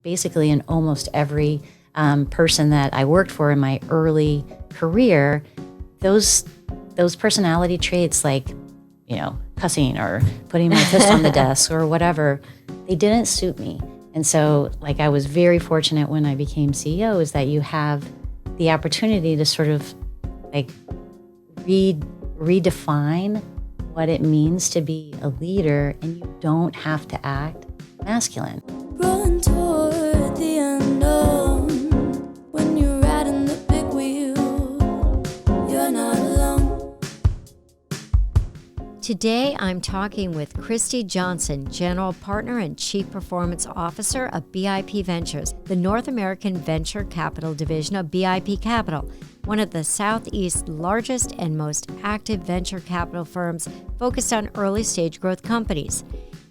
Basically, in almost every person that I worked for in my early career, those personality traits, like, cussing or putting my fist on the desk or whatever, they didn't suit me. And so, I was very fortunate when I became CEO, is that you have the opportunity to sort of redefine what it means to be a leader, and you don't have to act masculine. Run toward the unknown. When you're riding the big wheel, you're not alone. Today, I'm talking with Christy Johnson, General Partner and Chief Performance Officer of BIP Ventures, the North American venture capital division of BIP Capital, one of the Southeast's largest and most active venture capital firms focused on early-stage growth companies.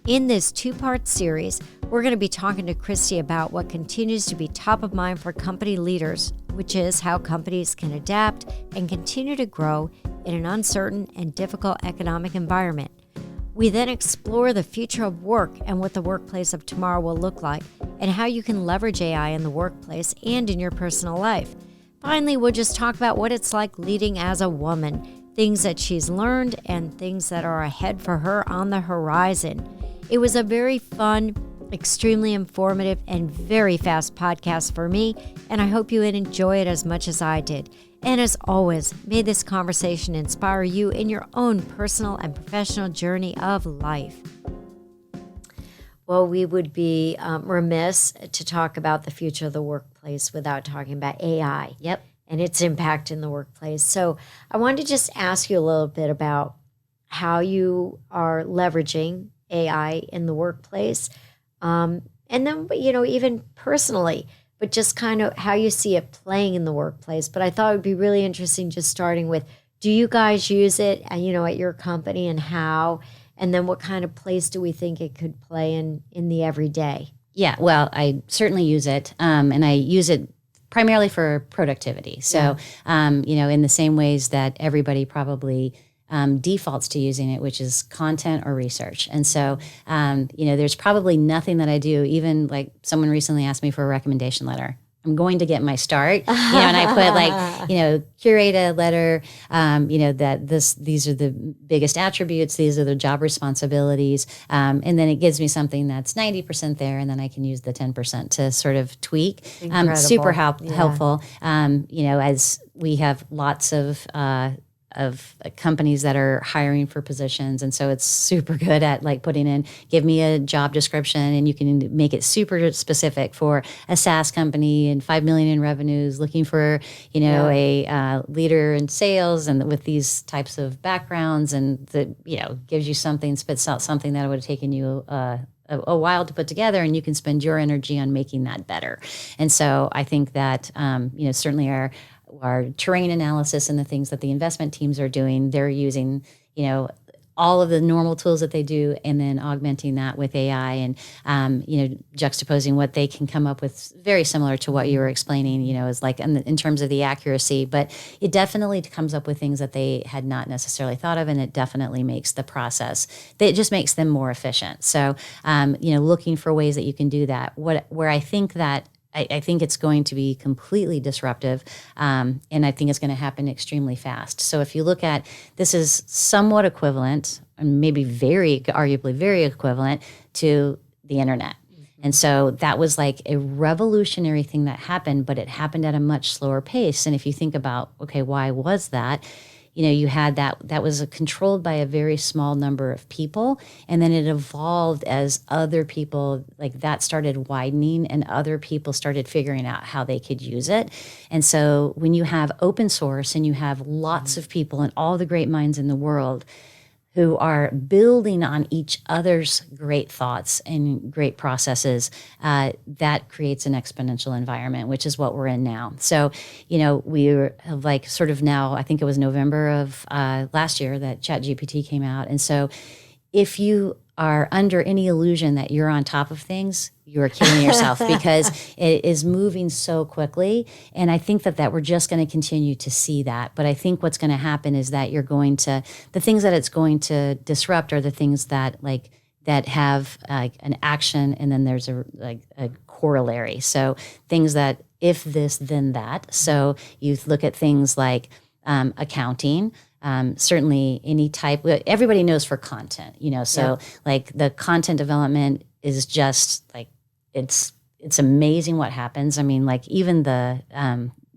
In this two-part series, we're going to be talking to Christy about what continues to be top of mind for company leaders, which is how companies can adapt and continue to grow in an uncertain and difficult economic environment. We then explore the future of work and what the workplace of tomorrow will look like, and how you can leverage AI in the workplace and in your personal life. Finally, we'll just talk about what it's like leading as a woman, things that she's learned and things that are ahead for her on the horizon. It was a very fun, extremely informative, and very fast podcast for me, and I hope you enjoy it as much as I did. And as always, may this conversation inspire you in your own personal and professional journey of life. Well, we would be remiss to talk about the future of the workplace without talking about AI. Yep. And its impact in the workplace. So I wanted to just ask you a little bit about how you are leveraging AI in the workplace. And then, even personally, but just kind of how you see it playing in the workplace. But I thought it would be really interesting just starting with, do you guys use it, at your company, and how? And then what kind of place do we think it could play in the everyday? Yeah, well, I certainly use it, and I use it primarily for productivity. So, in the same ways that everybody probably defaults to using it, which is content or research. And so, there's probably nothing that I do, even like someone recently asked me for a recommendation letter. I'm going to get my start, and I put curate a letter, that these are the biggest attributes, these are the job responsibilities, and then it gives me something that's 90% there, and then I can use the 10% to sort of tweak. Super helpful. As we have lots of companies that are hiring for positions. And so it's super good at putting in, give me a job description, and you can make it super specific for a SaaS company and 5 million in revenues, looking for, a leader in sales and with these types of backgrounds, and that, gives you something, spits out something that would have taken you a while to put together, and you can spend your energy on making that better. And so I think that, certainly our terrain analysis and the things that the investment teams are doing, they're using, all of the normal tools that they do, and then augmenting that with AI and, juxtaposing what they can come up with, very similar to what you were explaining, is in terms of the accuracy. But it definitely comes up with things that they had not necessarily thought of, and it definitely makes the process, it just makes them more efficient. So, looking for ways that you can do that. Where I think that I think it's going to be completely disruptive, and I think it's going to happen extremely fast. So if you look at, this is somewhat equivalent, and maybe arguably very equivalent to the internet. Mm-hmm. And so that was like a revolutionary thing that happened, but it happened at a much slower pace. And if you think about, okay, why was that? You had that was controlled by a very small number of people, and then it evolved as other people, that started widening, and other people started figuring out how they could use it. And so when you have open source and you have lots of people and all the great minds in the world who are building on each other's great thoughts and great processes, that creates an exponential environment, which is what we're in now. So, we have sort of now, I think it was November of last year that ChatGPT came out. And so if you are under any illusion that you're on top of things, you're kidding yourself, because it is moving so quickly. And I think that we're just going to continue to see that. But I think what's going to happen is that the things that it's going to disrupt are the things that that have an action, and then there's a corollary. So things that if this, then that. So you look at things like accounting. Certainly any type, everybody knows for content, so like the content development is just like, it's amazing what happens. I mean, like even the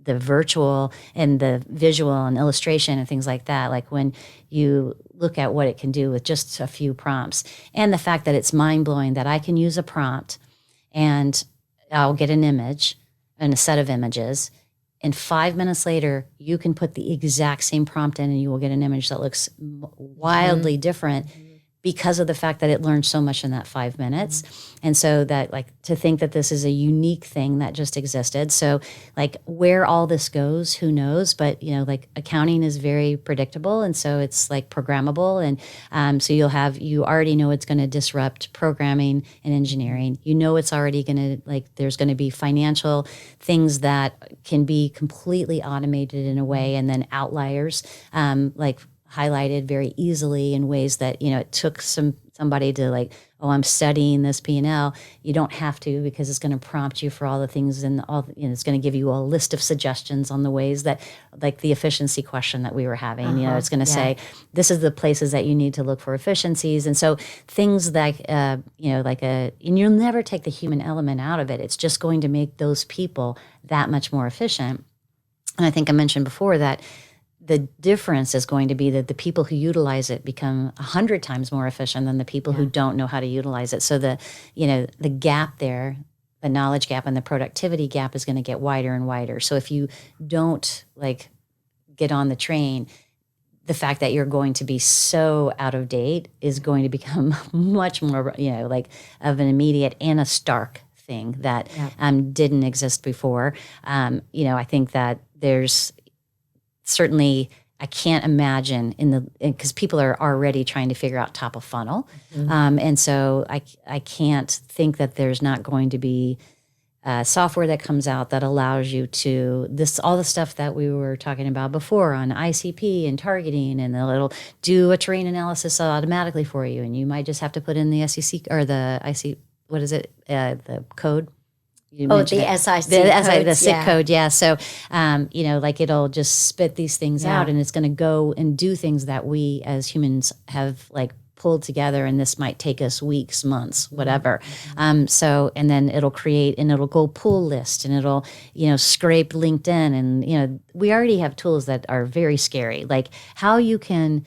virtual and the visual and illustration and things like that, like when you look at what it can do with just a few prompts, and the fact that it's mind-blowing that I can use a prompt and I'll get an image and a set of images, and 5 minutes later, you can put the exact same prompt in and you will get an image that looks wildly different because of the fact that it learned so much in that 5 minutes. And so that, like, to think that this is a unique thing that just existed. So like where all this goes, who knows? But, like accounting is very predictable. And so it's like programmable. And so you already know it's going to disrupt programming and engineering. It's already going to, there's going to be financial things that can be completely automated in a way, and then outliers, highlighted very easily in ways that, it took somebody to I'm studying this P&L. You don't have to, because it's going to prompt you for all the things, and it's going to give you a list of suggestions on the ways that, like the efficiency question that we were having, it's going to say, this is the places that you need to look for efficiencies. And so things like, and you'll never take the human element out of it. It's just going to make those people that much more efficient. And I think I mentioned before that the difference is going to be that the people who utilize it become 100 times more efficient than the people who don't know how to utilize it. So the gap there, the knowledge gap and the productivity gap, is going to get wider and wider. So if you don't get on the train, the fact that you're going to be so out of date is going to become much more, of an immediate and a stark thing that didn't exist before. I think that there's certainly, I can't imagine because people are already trying to figure out top of funnel. And so I can't think that there's not going to be software that comes out that allows you to all the stuff that we were talking about before on ICP and targeting, and it'll do a terrain analysis automatically for you. And you might just have to put in the SEC or the IC, what is it? The code. The SIC the SIC code, yeah. So, it'll just spit these things out, and it's going to go and do things that we as humans have pulled together, and this might take us weeks, months, whatever. And then it'll create, and it'll go pull list, and it'll, scrape LinkedIn, and, we already have tools that are very scary, like how you can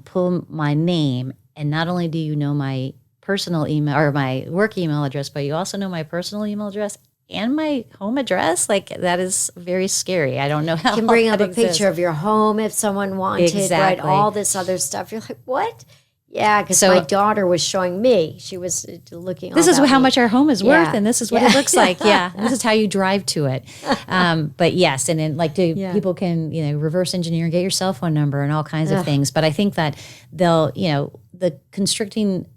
pull my name, and not only do you know my personal email or my work email address, but you also know my personal email address and my home address. That is very scary. I don't know how. You can bring up a picture of your home if someone wanted, exactly. Right? All this other stuff. You're like, what? Yeah, because my daughter was showing me. She was looking. This is how much our home is worth, and this is what it looks like. Yeah, this is how you drive to it. But yes, and then people can reverse engineer and get your cell phone number and all kinds of things. But I think that they'll the constricting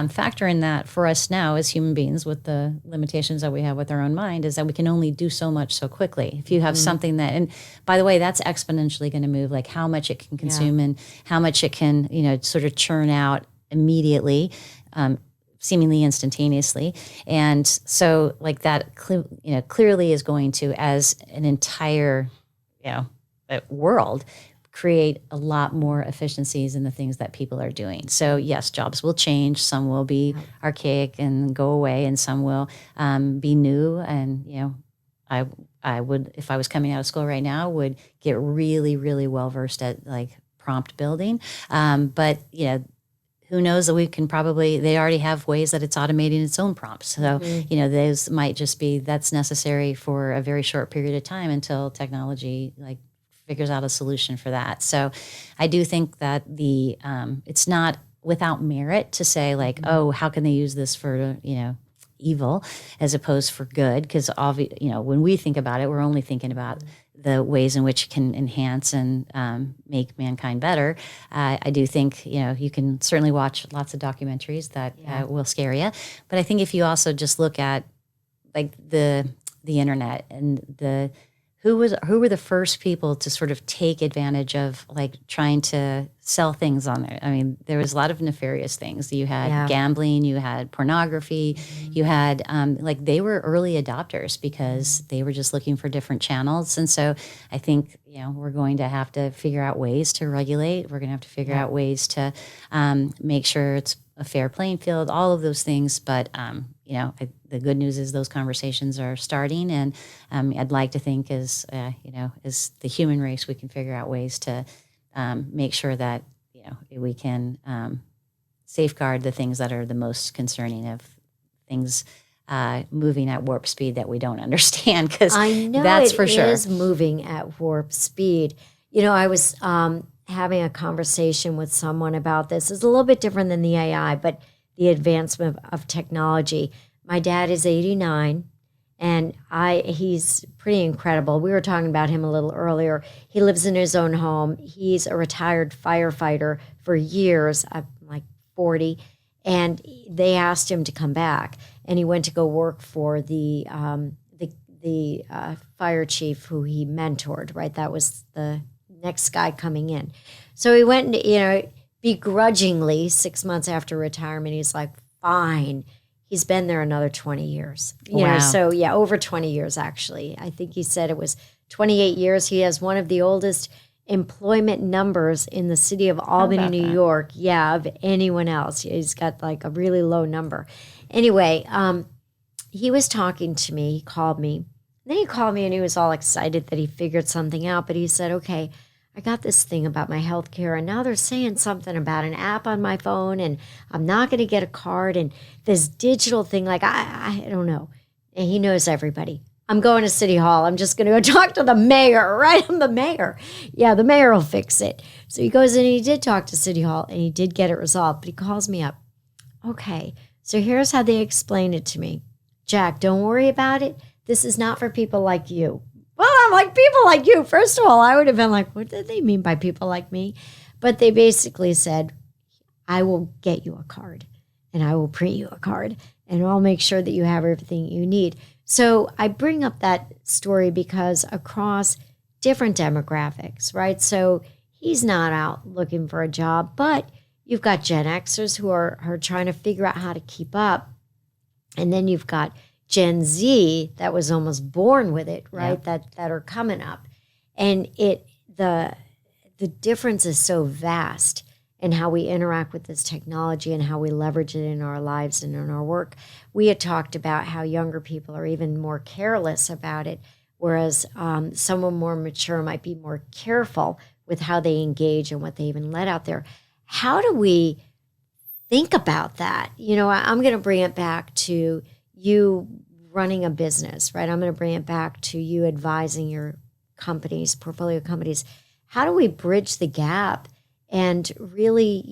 factor in that for us now as human beings, with the limitations that we have with our own mind, is that we can only do so much so quickly. If you have something that, and by the way, that's exponentially going to move, like how much it can consume and how much it can, sort of churn out immediately, seemingly instantaneously. And so that, clearly is going to, as an entire, world, create a lot more efficiencies in the things that people are doing. So yes, jobs will change. Some will be archaic and go away, and some will be new. And I would, if I was coming out of school right now, would get really, really well versed at prompt building. But who knows that we can probably, they already have ways that it's automating its own prompts. So, those might just be, that's necessary for a very short period of time until technology figures out a solution for that. So I do think that it's not without merit to say oh, how can they use this for, evil as opposed for good? Because when we think about it, we're only thinking about the ways in which it can enhance and make mankind better. I do think, you can certainly watch lots of documentaries that will scare you. But I think if you also just look at the internet and who were the first people to sort of take advantage of like trying to sell things on there? I mean, there was a lot of nefarious things. You had gambling, you had pornography, you had like they were early adopters because they were just looking for different channels. And so I think, we're going to have to figure out ways to regulate. We're going to have to figure out ways to make sure it's a fair playing field, all of those things. But, the good news is those conversations are starting. And I'd like to think as the human race, we can figure out ways to make sure that, we can safeguard the things that are the most concerning of things moving at warp speed that we don't understand, because I know that's for sure. It is moving at warp speed. I was having a conversation with someone about this. It's a little bit different than the AI, but the advancement of technology. My dad is 89, and he's pretty incredible. We were talking about him a little earlier. He lives in his own home. He's a retired firefighter for years, like 40, and they asked him to come back, and he went to go work for the fire chief who he mentored, right? That was the next guy coming in. So he went, begrudgingly 6 months after retirement, he's like, fine. He's been there another 20 years. Wow. So yeah, over 20 years, actually. I think he said it was 28 years. He has one of the oldest employment numbers in the city of Albany, New York. Yeah, of anyone else. He's got like a really low number. Anyway, he was talking to me. He called me. Then he called me and he was all excited that he figured something out. But he said, okay, I got this thing about my health care, and now they're saying something about an app on my phone, and I'm not going to get a card, and this digital thing, like, I don't know. And he knows everybody. I'm going to City Hall. I'm just going to go talk to the mayor, right? I'm the mayor. Yeah, the mayor will fix it. So he goes in and he did talk to City Hall, and he did get it resolved, but he calls me up. Okay, so here's how they explain it to me. Jack, don't worry about it. This is not for people like you. Well, I'm like, people like you. First of all, I would have been like, what did they mean by people like me? But they basically said, I will get you a card, and I will print you a card, and I'll make sure that you have everything you need. So I bring up that story because across different demographics, right? So he's not out looking for a job, but you've got Gen Xers who are trying to figure out how to keep up. And then you've got Gen Z that was almost born with it, right? Yeah. That are coming up. And the difference is so vast in how we interact with this technology and how we leverage it in our lives and in our work. We had talked about how younger people are even more careless about it, whereas someone more mature might be more careful with how they engage and what they even let out there. How do we think about that? I'm going to bring it back to you running a business, right? I'm going to bring it back to you advising your companies, portfolio companies. How do we bridge the gap and really,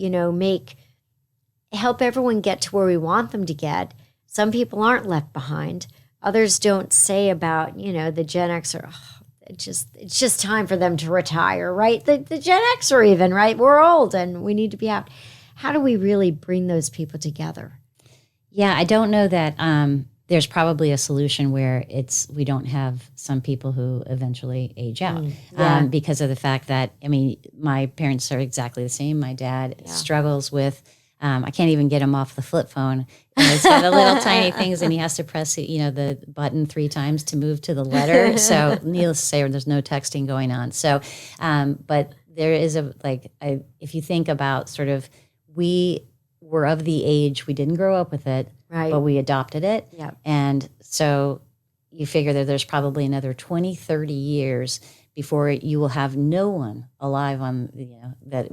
help everyone get to where we want them to get? Some people aren't left behind. Others don't say about, the Gen X it's just time for them to retire, right? The Gen X are even, right? We're old and we need to be out. How do we really bring those people together? Yeah, I don't know that there's probably a solution where we don't have some people who eventually age out because of the fact that, my parents are exactly the same. My dad struggles with, I can't even get him off the flip phone. It's got the little tiny things, and he has to press, the button 3 times to move to the letter. So needless to say, there's no texting going on. So, but there is if you think about sort of, we were of the age, we didn't grow up with it, right, but we adopted it. Yep. And so you figure that there's probably another 20, 30 years before you will have no one alive that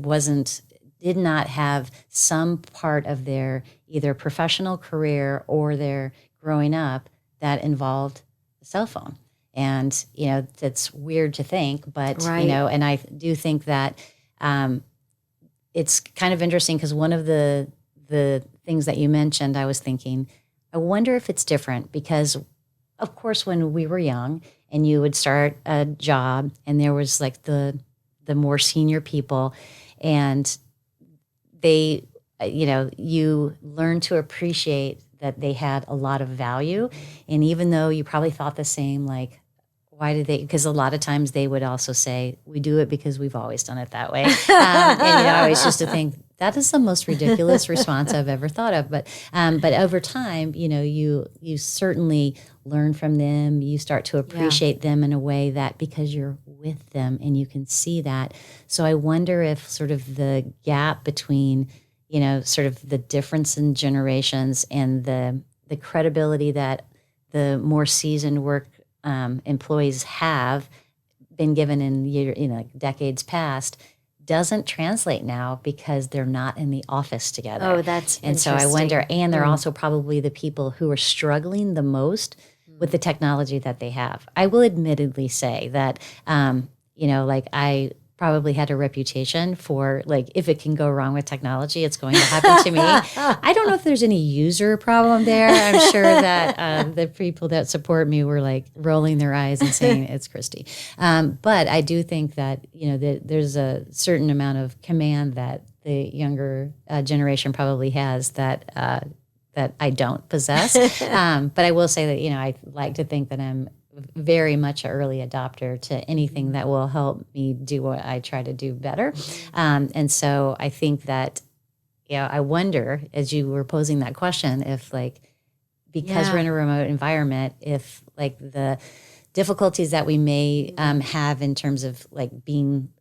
did not have some part of their either professional career or their growing up that involved a cell phone. And, that's weird to think, but, right. And I do think that it's kind of interesting because one of the things that you mentioned, I was thinking, I wonder if it's different because, of course, when we were young and you would start a job and there was like the more senior people and they, you learn to appreciate that they had a lot of value. And even though you probably thought the same, like, why did they? Because a lot of times they would also say, we do it because we've always done it that way. And I always used to think, that is the most ridiculous response I've ever thought of. But over time, you certainly learn from them. You start to appreciate them in a way that because you're with them and you can see that. So I wonder if sort of the gap between, sort of the difference in generations and the credibility that the more seasoned work employees have been given in decades past doesn't translate now because they're not in the office together. Oh, that's and interesting. So I wonder, and they're also probably the people who are struggling the most with the technology that they have. I will admittedly say that, I probably had a reputation for if it can go wrong with technology, it's going to happen to me. I don't know if there's any user problem there. I'm sure that the people that support me were rolling their eyes and saying it's Christy. But I do think that, there's a certain amount of command that the younger generation probably has that I don't possess. But I will say that, I like to think that I'm very much an early adopter to anything that will help me do what I try to do better. And so I think that, I wonder, as you were posing that question, if because we're in a remote environment, if the difficulties that we may have in terms of being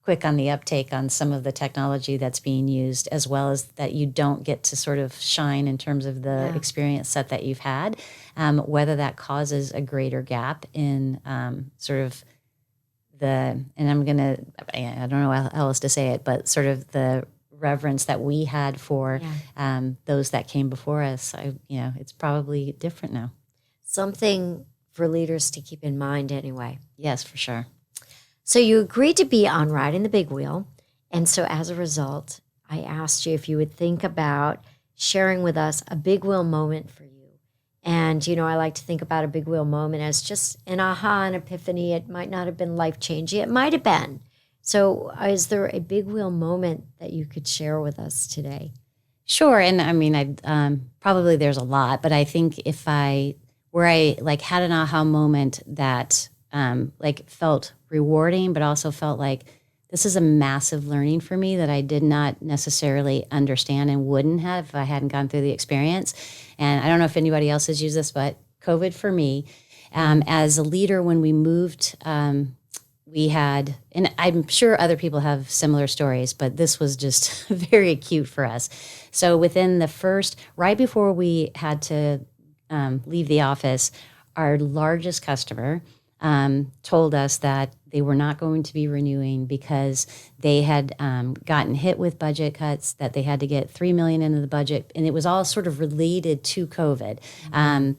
quick on the uptake on some of the technology that's being used, as well as that you don't get to sort of shine in terms of the experience set that you've had, whether that causes a greater gap in sort of I don't know how else to say it, but sort of the reverence that we had for those that came before us. It's probably different now. Something for leaders to keep in mind anyway. Yes, for sure. So you agreed to be on Riding the Big Wheel. And so as a result, I asked you if you would think about sharing with us a big wheel moment for you. And, I like to think about a big wheel moment as just an aha, an epiphany. It might not have been life-changing. It might have been. So is there a big wheel moment that you could share with us today? Sure. And I mean, probably there's a lot, but I think where I had an aha moment that felt rewarding, but also felt like this is a massive learning for me that I did not necessarily understand and wouldn't have if I hadn't gone through the experience. And I don't know if anybody else has used this, but COVID for me, as a leader, when we moved, we had, and I'm sure other people have similar stories, but this was just very acute for us. So within right before we had to leave the office, our largest customer told us that they were not going to be renewing because they had gotten hit with budget cuts, that they had to get $3 million into the budget. And it was all sort of related to COVID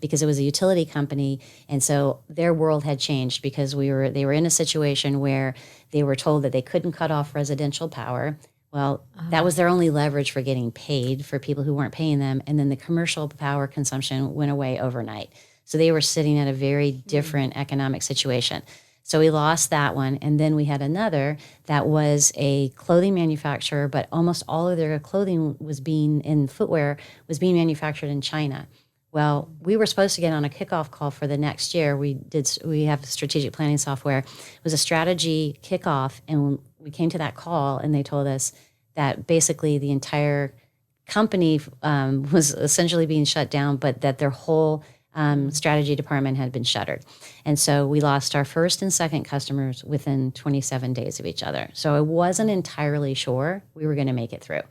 because it was a utility company. And so their world had changed because they were in a situation where they were told that they couldn't cut off residential power. Well, that was their only leverage for getting paid for people who weren't paying them. And then the commercial power consumption went away overnight. So they were sitting at a very different economic situation. So we lost that one. And then we had another that was a clothing manufacturer, but almost all of their clothing footwear was being manufactured in China. Well, we were supposed to get on a kickoff call for the next year. We have strategic planning software. It was a strategy kickoff. And we came to that call and they told us that basically the entire company was essentially being shut down, but that their whole strategy department had been shuttered. And so we lost our first and second customers within 27 days of each other. So I wasn't entirely sure we were going to make it through.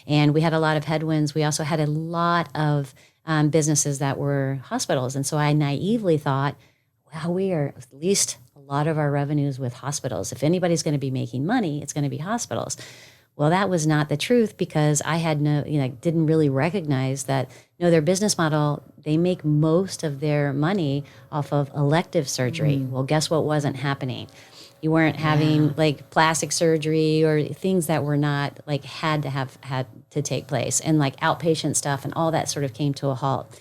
And we had a lot of headwinds. We also had a lot of businesses that were hospitals. And so I naively thought, wow, we are at least a lot of our revenues with hospitals. If anybody's going to be making money, it's going to be hospitals. Well, that was not the truth because I had didn't really recognize that, their business model, they make most of their money off of elective surgery. Well, guess what wasn't happening? You weren't having plastic surgery or things that were not had to take place, and outpatient stuff and all that sort of came to a halt.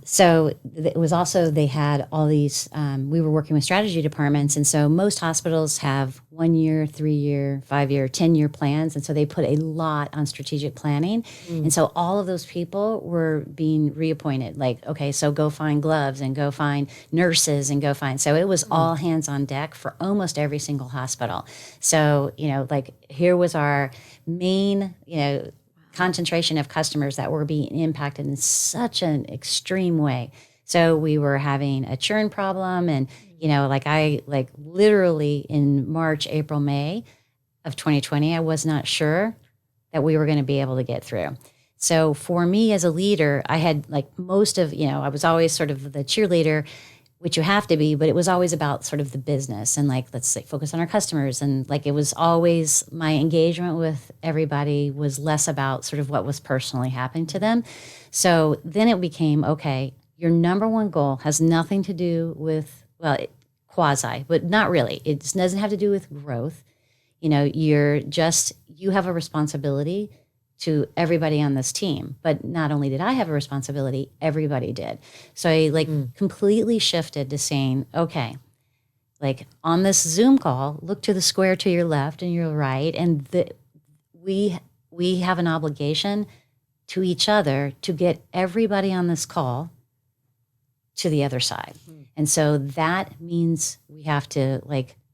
So it was also, they had all these, we were working with strategy departments. And so most hospitals have 1 year, 3 year, 5 year, 10-year plans. And so they put a lot on strategic planning. And so all of those people were being reappointed. Like, okay, so go find gloves and go find nurses and go find. So it was all hands on deck for almost every single hospital. So, like here was our main, concentration of customers that were being impacted in such an extreme way. So we were having a churn problem, and I literally in March, April, May of 2020, I was not sure that we were going to be able to get through. So for me as a leader, I had most of, I was always sort of the cheerleader, which you have to be, but it was always about sort of the business and let's focus on our customers. And it was always, my engagement with everybody was less about sort of what was personally happening to them. So then it became, okay, your number one goal has nothing to do with, quasi, but not really. It doesn't have to do with growth. You have a responsibility to everybody on this team. But not only did I have a responsibility, everybody did. So I completely shifted to saying, okay, on this Zoom call, look to the square to your left and your right, and we have an obligation to each other to get everybody on this call to the other side. And so that means we have to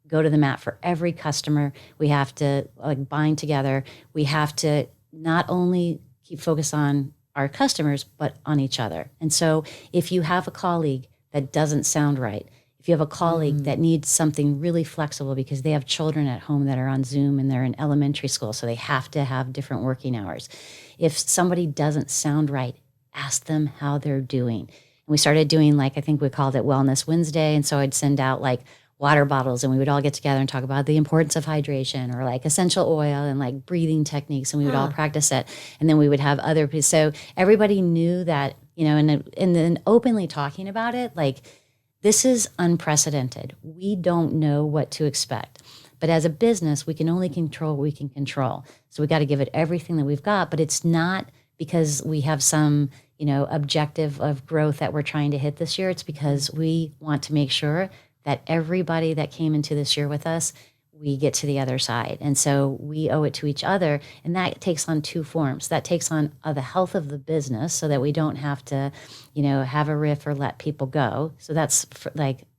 go to the mat for every customer. We have to bind together. We have to not only keep focus on our customers, but on each other. And so if you have a colleague that doesn't sound right, if you have a colleague that needs something really flexible because they have children at home that are on Zoom and they're in elementary school, so they have to have different working hours. If somebody doesn't sound right, ask them how they're doing. And we started doing I think we called it Wellness Wednesday. And so I'd send out water bottles, and we would all get together and talk about the importance of hydration, or essential oil and breathing techniques, and we would all practice it. And then we would have other people. So everybody knew that, and then openly talking about it, this is unprecedented. We don't know what to expect. But as a business, we can only control what we can control. So we got to give it everything that we've got, but it's not because we have some, objective of growth that we're trying to hit this year. It's because we want to make sure that everybody that came into this year with us, we get to the other side. And so we owe it to each other. And that takes on two forms. That takes on the health of the business, so that we don't have to, have a riff or let people go. So that's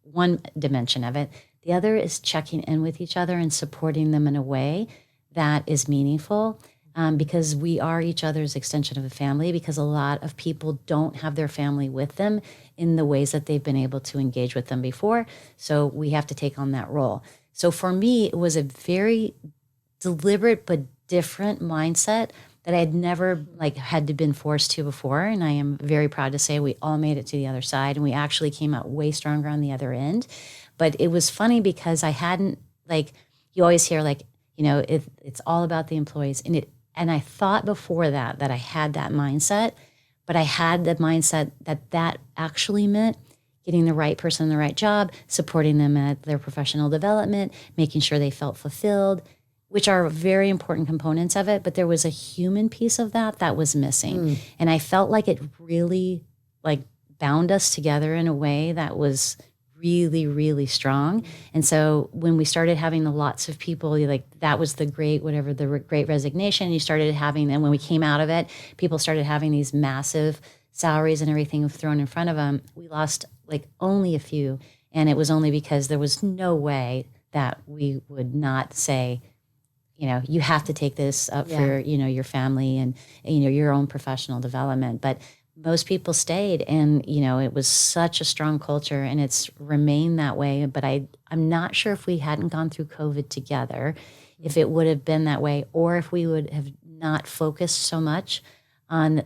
one dimension of it. The other is checking in with each other and supporting them in a way that is meaningful. Because we are each other's extension of a family, because a lot of people don't have their family with them in the ways that they've been able to engage with them before. So we have to take on that role. So for me, it was a very deliberate but different mindset that I had never had to been forced to before. And I am very proud to say we all made it to the other side, and we actually came out way stronger on the other end. But it was funny because I hadn't, you always hear it's all about the employees, and I thought before that I had that mindset, but I had the mindset that actually meant getting the right person in the right job, supporting them at their professional development, making sure they felt fulfilled, which are very important components of it. But there was a human piece of that was missing. And I felt like it really bound us together in a way that was really, really strong. And so when we started having the lots of people, that was the great resignation, you started having, and when we came out of it, people started having these massive salaries and everything thrown in front of them. We lost only a few. And it was only because there was no way that we would not say, you have to take this up for, your family and, your own professional development. But most people stayed, and, it was such a strong culture, and it's remained that way. But I'm not sure if we hadn't gone through COVID together, if it would have been that way, or if we would have not focused so much on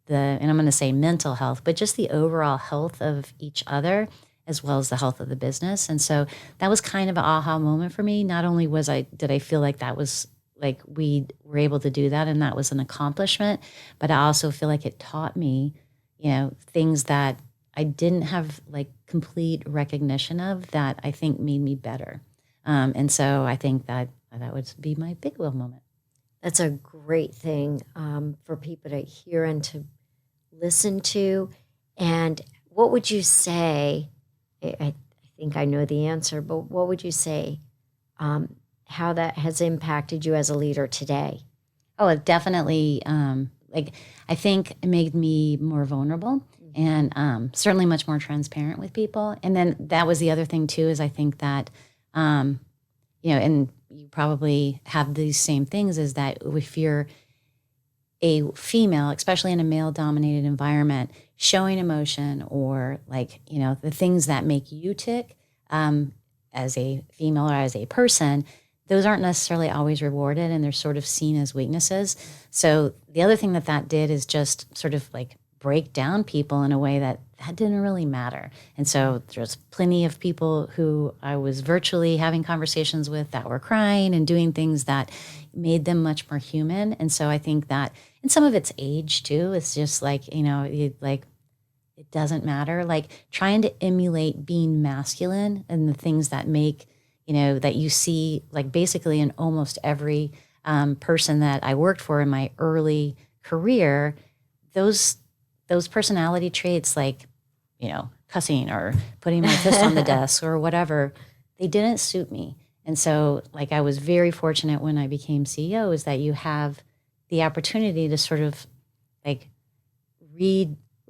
and I'm going to say mental health, but just the overall health of each other, as well as the health of the business. And so that was kind of an aha moment for me. Not only did I feel like that was we were able to do that, and that was an accomplishment, but I also feel like it taught me, things that I didn't have complete recognition of, that I think made me better. And so I think that would be my big wheel moment. That's a great thing for people to hear and to listen to. And what would you say, I think I know the answer, but what would you say how that has impacted you as a leader today? Oh, it definitely, I think it made me more vulnerable and certainly much more transparent with people. And then that was the other thing too, is I think that, and you probably have these same things, is that if you're a female, especially in a male-dominated environment, showing emotion or the things that make you tick as a female or as a person, those aren't necessarily always rewarded, and they're sort of seen as weaknesses. So the other thing that did is just sort of break down people in a way that didn't really matter. And so there's plenty of people who I was virtually having conversations with that were crying and doing things that made them much more human. And so I think that, and some of it's age too. It's just it doesn't matter. Trying to emulate being masculine and the things that make, that you see basically in almost every person that I worked for in my early career, those personality traits cussing or putting my fist on the desk or whatever, they didn't suit me. And so I was very fortunate when I became CEO, is that you have the opportunity to sort of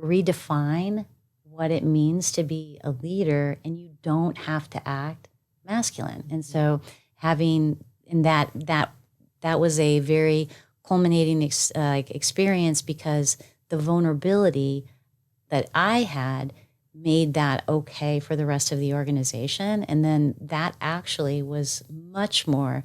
redefine what it means to be a leader, and you don't have to act masculine. And so having in that was a very culminating experience, because the vulnerability that I had made that okay for the rest of the organization. And then that actually was much more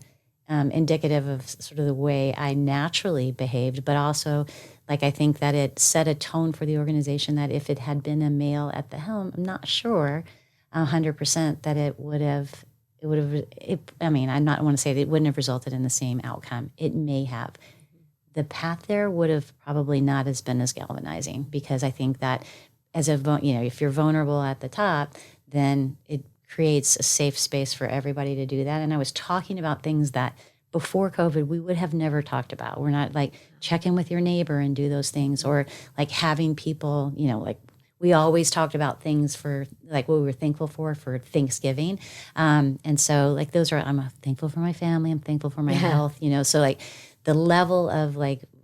indicative of sort of the way I naturally behaved, but also I think that it set a tone for the organization that if it had been a male at the helm, I'm not sure 100% that it would have, I not want to say that it wouldn't have resulted in the same outcome. It may have. The path there would have probably not as been as galvanizing, because I think that if you're vulnerable at the top, then it creates a safe space for everybody to do that. And I was talking about things that before COVID, we would have never talked about. We're not check in with your neighbor and do those things, or having people, we always talked about things for what we were thankful for Thanksgiving. And so those are, I'm thankful for my family. I'm thankful for my health, so the level of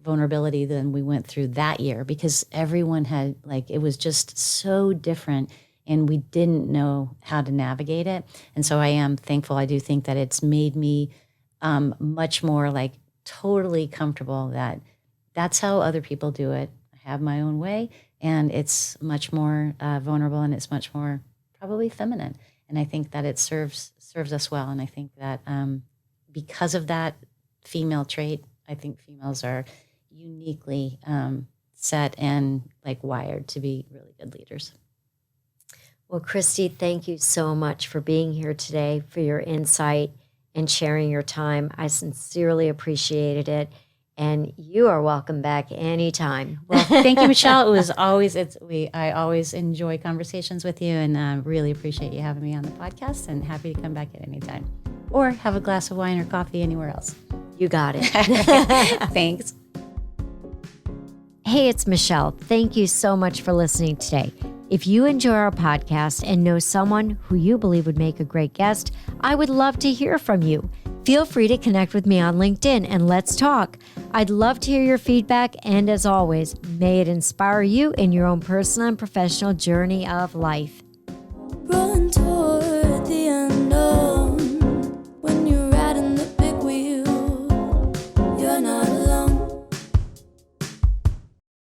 vulnerability than we went through that year, because everyone had it was just so different and we didn't know how to navigate it. And so I am thankful. I do think that it's made me much more totally comfortable that that's how other people do it. I have my own way, and it's much more vulnerable, and it's much more probably feminine. And I think that it serves us well. And I think that because of that female trait, I think females are uniquely set and wired to be really good leaders. Well, Christy, thank you so much for being here today, for your insight and sharing your time. I sincerely appreciated it. And you are welcome back anytime. Well, thank you, Michelle. It was always, I always enjoy conversations with you, and really appreciate you having me on the podcast, and happy to come back at any time or have a glass of wine or coffee anywhere else. You got it. Thanks. Hey, it's Michelle. Thank you so much for listening today. If you enjoy our podcast and know someone who you believe would make a great guest, I would love to hear from you. Feel free to connect with me on LinkedIn and let's talk. I'd love to hear your feedback, and as always, may it inspire you in your own personal and professional journey of life.